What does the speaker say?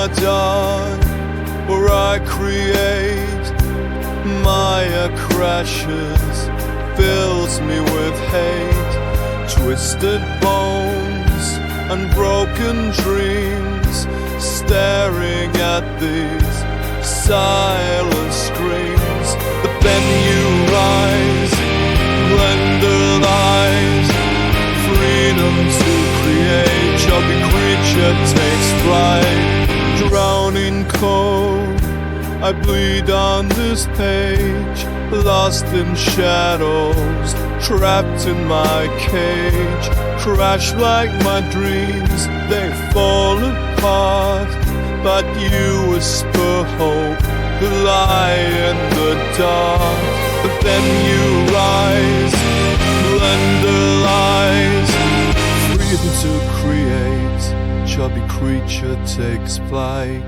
I die, where I create, Maya crashes, fills me with hate. Twisted bones and broken dreams, staring at these silent screens. But then you rise, blended eyes, freedom to create. Chubby creature takes flight, drowning cold. I bleed on this page, lost in shadows, trapped in my cage. Crash like my dreams, they fall apart. But you whisper hope, the lie in the dark. But then you rise, blender lies, freedom to create. Chubby creature takes flight.